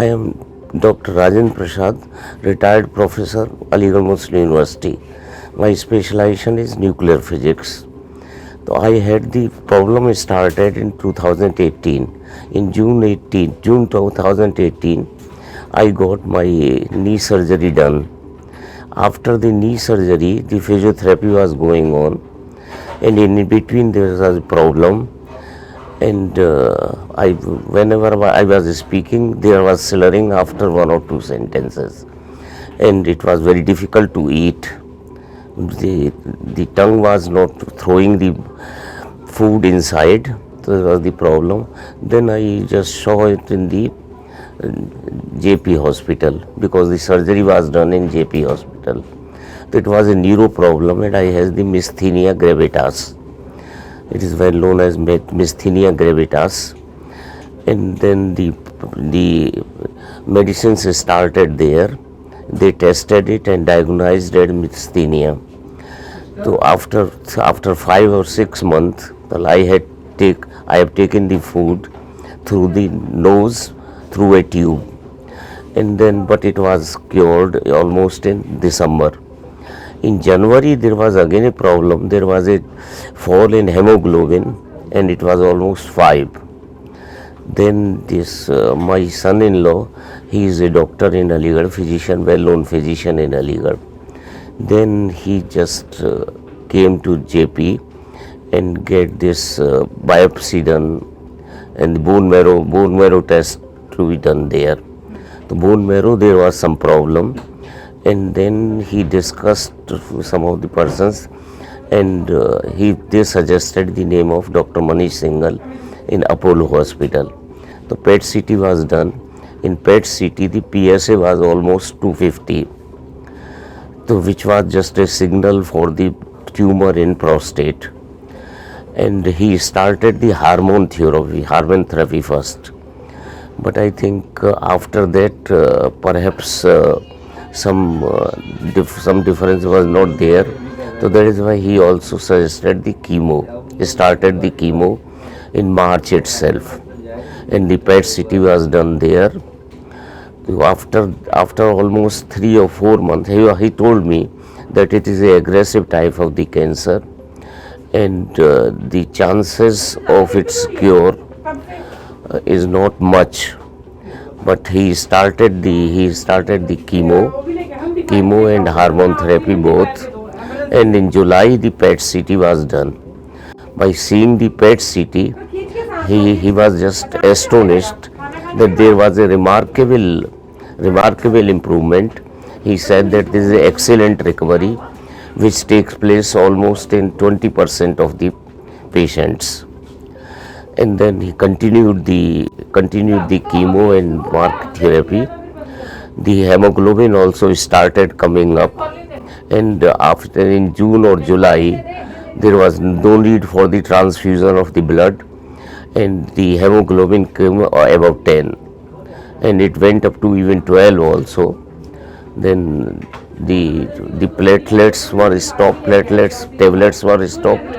I am Dr. Rajan Prasad, retired professor, Aligarh Muslim University. My specialization is nuclear physics. So I had the problem started in 2018. In June 2018, I got my knee surgery done. After the knee surgery, the physiotherapy was going on, and in between there was a problem. And whenever I was speaking, there was slurring after one or two sentences, and it was very difficult to eat. The tongue was not throwing the food inside, so that was the problem. Then I just saw it in the JP hospital, because the surgery was done in JP hospital. So it was a neuro problem, and I had the myasthenia gravitas. It is well known as myasthenia gravitas. And then the medicines started there. They tested it and diagnosed it myasthenia. So after 5 or 6 months, I have taken the food through the nose through a tube, and then but it was cured almost in December. In January there was again a problem. There was a fall in hemoglobin, and it was almost 5. Then this my son-in-law, he is a doctor in Aligarh, physician, well-known physician in Aligarh. Then he just came to JP and get this biopsy done, and the bone marrow test to be done there. The bone marrow, there was some problem, and then he discussed with some of the persons, and they suggested the name of Dr. Manish Singhal in Apollo Hospital. The PET CT was done. In PET CT, the PSA was almost 250, so which was just a signal for the tumor in prostate. And he started the hormone therapy first. But I think after that, perhaps some difference was not there. So that is why he also suggested the chemo. He started the chemo in March itself, and the PET CT was done there. So after almost 3 or 4 months, he told me that it is an aggressive type of the cancer, and the chances of its cure is not much. But he started the chemo and hormone therapy both, and in July the PET CT was done. By seeing the PET CT, he was just astonished that there was a remarkable improvement. He said that this is an excellent recovery, which takes place almost in 20% of the patients. And then he continued the chemo and mark therapy. The hemoglobin also started coming up, and after in June or July, there was no need for the transfusion of the blood, and the hemoglobin came above 10, and it went up to even 12 also. Then the platelets were stopped, tablets were stopped.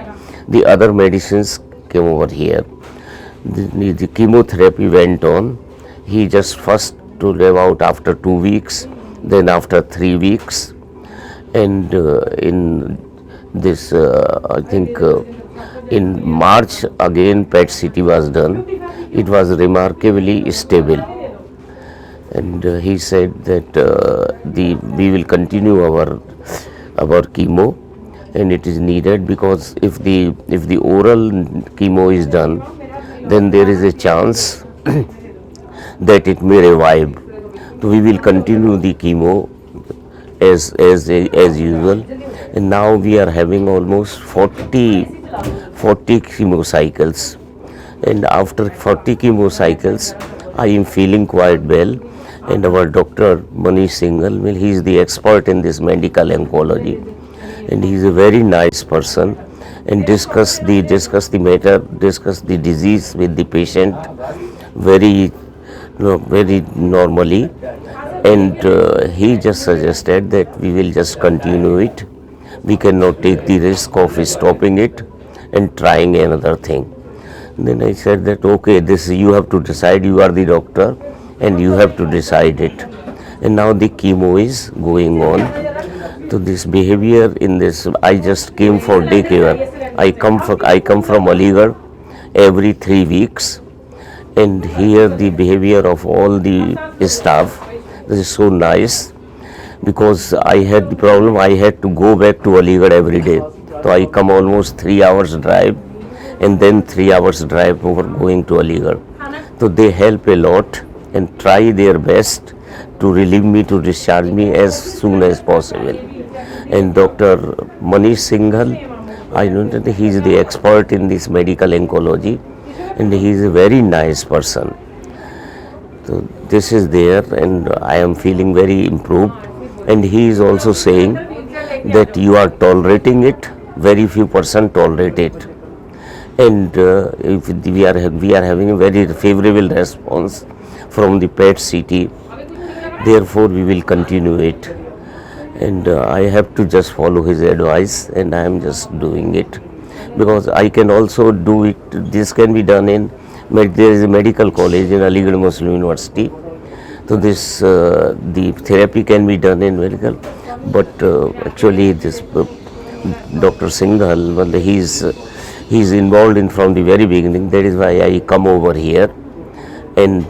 The other medicines came over here. The chemotherapy went on. He just first to live out after 2 weeks, then after 3 weeks, and in this I think in March again PET CT was done. It was remarkably stable, and he said that we will continue our chemo, and it is needed, because if the oral chemo is done, then there is a chance that it may revive. So we will continue the chemo as usual, and now we are having almost 40 chemo cycles, and after 40 chemo cycles, I am feeling quite well. And our Dr. Manish Singhal, he is the expert in this medical oncology, and he is a very nice person, and discuss the matter, discuss the disease with the patient very normally, and he just suggested that we will just continue it. We cannot take the risk of stopping it and trying another thing. Then I said that okay, this you have to decide. You are the doctor. and you have to decide it. And now the chemo is going on. So this behavior in this, I just came for daycare. I come from Aligarh every 3 weeks, and here the behavior of all the staff, this is so nice, because I had the problem, I had to go back to Aligarh every day. So I come almost 3 hours drive and then 3 hours drive over going to Aligarh. So they help a lot and try their best to relieve me, to discharge me as soon as possible. And Dr. Manish Singhal, I know that he is the expert in this medical oncology, and he is a very nice person. So this is there, and I am feeling very improved. And he is also saying that you are tolerating it, very few % tolerate it. And if we are having a very favorable response from the PET CT, therefore we will continue it. And I have to just follow his advice, and I am just doing it, because I can also do it. This can be done in, there is a medical college in Aligarh Muslim University. So this the therapy can be done in medical, but actually this Dr. Singhal, well, he's involved in from the very beginning. That is why I come over here, and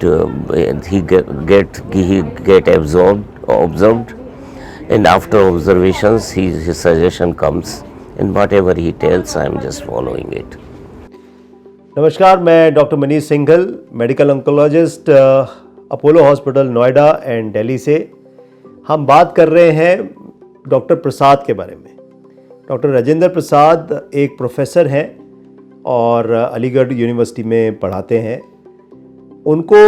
he get observed, and after observations his suggestion comes, and whatever he tells I am just following it. नमस्कार, मैं doctor Manish Singhal, medical oncologist, Apollo hospital Noida and Delhi से। हम बात कर रहे हैं doctor प्रसाद के बारे में। डॉक्टर राजेंद्र प्रसाद एक प्रोफेसर हैं और अलीगढ़ यूनिवर्सिटी में पढ़ाते हैं। उनको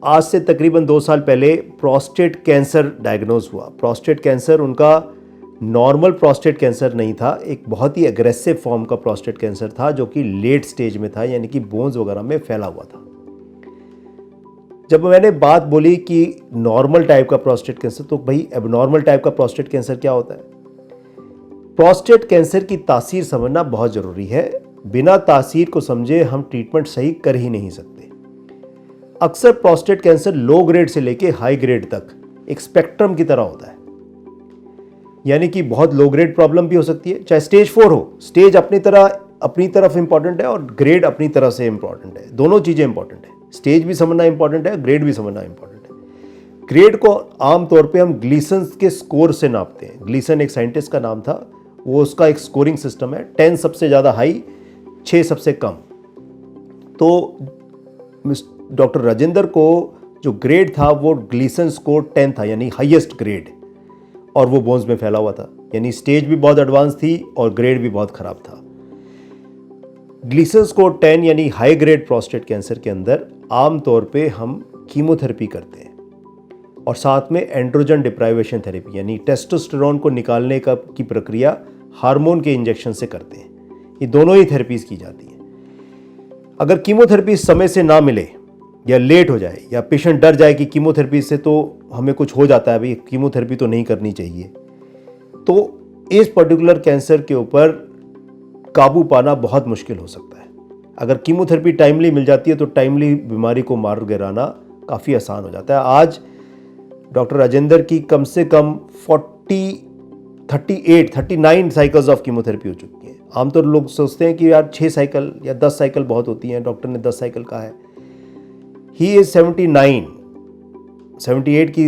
आज से तकरीबन 2 साल पहले प्रोस्टेट कैंसर डायग्नोज हुआ। प्रोस्टेट कैंसर उनका नॉर्मल प्रोस्टेट कैंसर नहीं था, एक बहुत ही एग्रेसिव फॉर्म का प्रोस्टेट कैंसर था, जो कि लेट स्टेज में था, यानी कि बोन्स वगैरह में फैला हुआ था। जब मैंने बात बोली कि नॉर्मल टाइप का प्रोस्टेट कैंसर, तो भाई एबनॉर्मल टाइप का प्रोस्टेट कैंसर क्या होता है? प्रोस्टेट कैंसर की तासीर समझना बहुत ज़रूरी है। बिना तासीर को समझे हम ट्रीटमेंट सही कर ही नहीं सकते। अक्सर प्रोस्टेट कैंसर लो ग्रेड से लेके हाई ग्रेड तक एक स्पेक्ट्रम की तरह होता है, यानी कि बहुत लो ग्रेड प्रॉब्लम भी हो सकती है, चाहे स्टेज 4 हो। स्टेज अपनी तरफ इंपॉर्टेंट है और ग्रेड अपनी तरह से इंपॉर्टेंट है। दोनों चीज़ें इंपॉर्टेंट है, स्टेज भी समझना इंपॉर्टेंट है, ग्रेड भी समझना इंपॉर्टेंट है। ग्रेड को आमतौर पे हम ग्लीसन के स्कोर से नापते हैं। ग्लीसन एक साइंटिस्ट का नाम था, वो उसका एक स्कोरिंग सिस्टम है। 10 सबसे ज़्यादा हाई, 6 सबसे कम। तो डॉक्टर राजेंद्र को जो ग्रेड था वो ग्लीसन स्कोर 10 था, यानी हाईएस्ट ग्रेड, और वो बोन्स में फैला हुआ था, यानी स्टेज भी बहुत एडवांस थी और ग्रेड भी बहुत ख़राब था। ग्लीसन स्कोर 10 यानी हाई ग्रेड प्रोस्टेट कैंसर के अंदर आमतौर पे हम कीमोथेरेपी करते हैं, और साथ में एंड्रोजन डिप्राइवेशन थेरेपी, यानी टेस्टोस्टेरोन को निकालने की प्रक्रिया हार्मोन के इंजेक्शन से करते हैं। ये दोनों ही थेरेपीज़ की जाती हैं। अगर कीमोथेरेपी समय से ना मिले या लेट हो जाए, या पेशेंट डर जाए कि कीमोथेरेपी से तो हमें कुछ हो जाता है, भाई कीमोथेरेपी तो नहीं करनी चाहिए, तो इस पर्टिकुलर कैंसर के ऊपर काबू पाना बहुत मुश्किल हो सकता है। अगर कीमोथेरेपी टाइमली मिल जाती है तो टाइमली बीमारी को मार गिराना काफ़ी आसान हो जाता है। आज डॉक्टर राजेंद्र की कम से कम 39 साइकिल्स ऑफ कीमोथेरेपी हो चुकी हैं। आमतौर लोग सोचते हैं कि यार 6 साइकिल या 10 साइकिल बहुत होती हैं, डॉक्टर ने 10 साइकिल कहा है। ही इज़ 78 की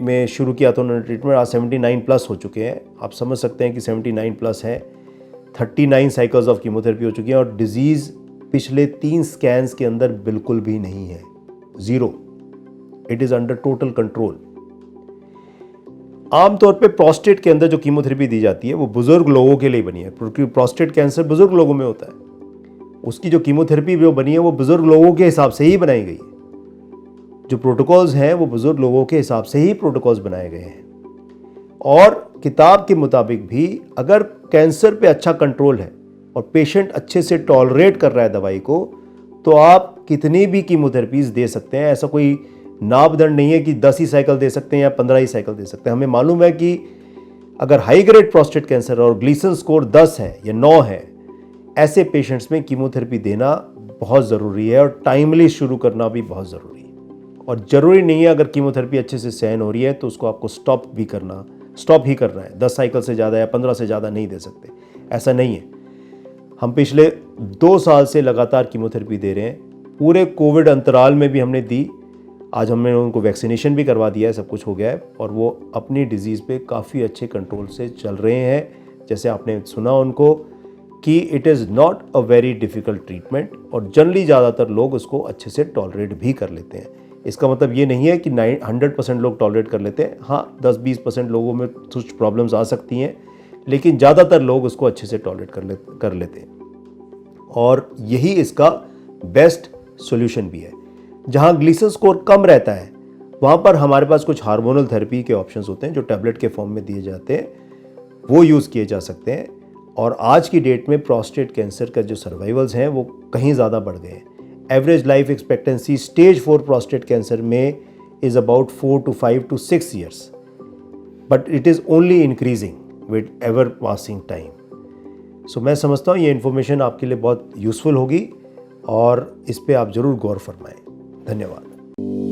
में शुरू किया था उन्होंने ट्रीटमेंट, आज 79 प्लस हो चुके हैं। आप समझ सकते हैं कि 79 प्लस है। 39 साइकिल्स ऑफ कीमोथेरेपी हो चुकी हैं, और डिजीज़ पिछले 3 स्कैन्स के अंदर बिल्कुल भी नहीं है, 0। It is under total control. आमतौर पे प्रोस्टेट के अंदर जो कीमोथेरेपी दी जाती है वो बुजुर्ग लोगों के लिए बनी है, क्योंकि प्रोस्टेट कैंसर बुजुर्ग लोगों में होता है। उसकी जो कीमोथेरेपी जो बनी है वो बुजुर्ग लोगों के हिसाब से ही बनाई गई है। जो प्रोटोकॉल्स हैं वो बुजुर्ग लोगों के हिसाब से ही प्रोटोकॉल्स बनाए गए हैं। और किताब के मुताबिक भी अगर कैंसर पे अच्छा कंट्रोल है और पेशेंट अच्छे से टॉलरेट कर रहा है दवाई को, तो आप कितनी भी कीमोथेरेपीज दे सकते हैं। ऐसा कोई नापदंड नहीं है कि 10 ही साइकिल दे सकते हैं या 15 ही साइकिल दे सकते हैं। हमें मालूम है कि अगर हाई ग्रेड प्रोस्टेट कैंसर और ग्लीसन स्कोर 10 है या 9 है, ऐसे पेशेंट्स में कीमोथेरेपी देना बहुत ज़रूरी है, और टाइमली शुरू करना भी बहुत ज़रूरी है। और ज़रूरी नहीं है अगर कीमोथेरेपी अच्छे से सहन हो रही है तो उसको आपको स्टॉप ही करना है। 10 साइकिल से ज़्यादा या 15 से ज़्यादा नहीं दे सकते, ऐसा नहीं है। हम पिछले 2 साल से लगातार कीमोथेरेपी दे रहे हैं, पूरे कोविड अंतराल में भी हमने दी। आज हमने उनको वैक्सीनेशन भी करवा दिया है, सब कुछ हो गया है और वो अपनी डिजीज़ पे काफ़ी अच्छे कंट्रोल से चल रहे हैं। जैसे आपने सुना उनको कि it is not a very difficult treatment और जनरली ज़्यादातर लोग उसको अच्छे से टॉलरेट भी कर लेते हैं। इसका मतलब ये नहीं है कि 100% लोग टॉलरेट कर लेते हैं। हाँ, 10-20% लोगों में कुछ प्रॉब्लम्स आ सकती हैं, लेकिन ज़्यादातर लोग उसको अच्छे से टॉलरेट कर लेते हैं और यही इसका बेस्ट सॉल्यूशन भी है। जहाँ ग्लीसन स्कोर कम रहता है वहाँ पर हमारे पास कुछ हार्मोनल थेरेपी के ऑप्शंस होते हैं जो टैबलेट के फॉर्म में दिए जाते हैं, वो यूज़ किए जा सकते हैं। और आज की डेट में प्रोस्टेट कैंसर का जो सर्वाइवल्स हैं वो कहीं ज़्यादा बढ़ गए हैं। Average life expectancy stage 4 prostate cancer में is about 4 to 5 to 6 years, but it is only increasing with ever passing time. सो मैं समझता हूँ ये इन्फॉर्मेशन आपके लिए बहुत यूज़फुल होगी और इस पर आप ज़रूर गौर फरमाएं। धन्यवाद।